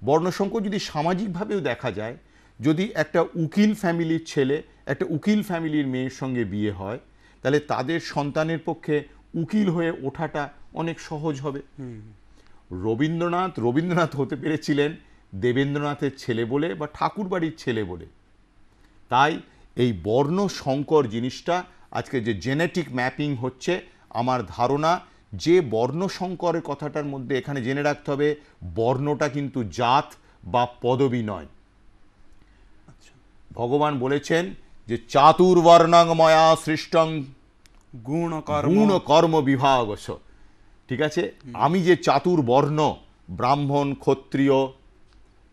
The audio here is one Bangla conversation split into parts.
বর্ণসংকর যদি সামাজিকভাবেও দেখা যায়, যদি একটা উকিল ফ্যামিলির ছেলে একটা উকিল ফ্যামিলির মেয়ের সঙ্গে বিয়ে হয়, তাহলে তাদের সন্তানের পক্ষে উকিল হয়ে ওঠাটা অনেক সহজ হবে। রবীন্দ্রনাথ হতে পেরেছিলেন দেবেন্দ্রনাথের ছেলে বলে বা ঠাকুরবাড়ির ছেলে বলে। তাই এই বর্ণ সংকর জিনিসটা আজকে যে জেনেটিক ম্যাপিং হচ্ছে, আমার ধারণা যে বর্ণ সংকরের কথাটার মধ্যে এখানে জেনে রাখতে হবে বর্ণটা কিন্তু জাত বা পদবী নয়। ভগবান বলেছেন যে চাতুর্বর্ণং ময়া সৃষ্টং গুণ কর্ম বিভাগস। ঠিক আছে, আমি যে চাতুর্বর্ণ ব্রাহ্মণ ক্ষত্রিয়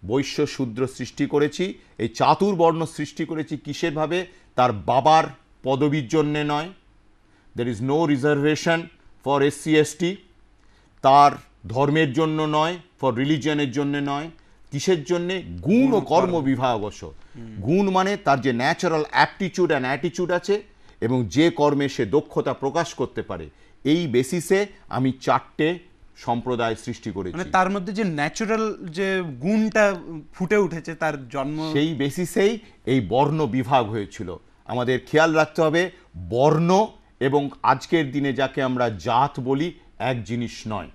বৈশ্য শূদ্র সৃষ্টি করেছি, এই চাতুর্বর্ণ সৃষ্টি করেছি কিসের ভাবে? তার বাবার পদবীর জন্যে নয়, there is no reservation for SC ST, তার ধর্মের জন্য নয়, ফর রিলিজিয়নের জন্য নয়, কিসের জন্যে? গুণ ও কর্ম বিভাগস। গুণ মানে তার যে ন্যাচারাল অ্যাপটিচিউড অ্যান্ড অ্যাটিচিউড আছে এবং যে কর্মে সে দক্ষতা প্রকাশ করতে পারে, এই বেসিসে আমি 4টে সম্প্রদায় সৃষ্টি করেছি। মানে তার মধ্যে যে ন্যাচারাল যে গুণটা ফুটে উঠেছে তার জন্ম, সেই বেসিসেই এই বর্ণ বিভাগ হয়েছিল। আমাদের খেয়াল রাখতে হবে বর্ণ এবং আজকের দিনে যাকে আমরা জাত বলি এক জিনিস নয়।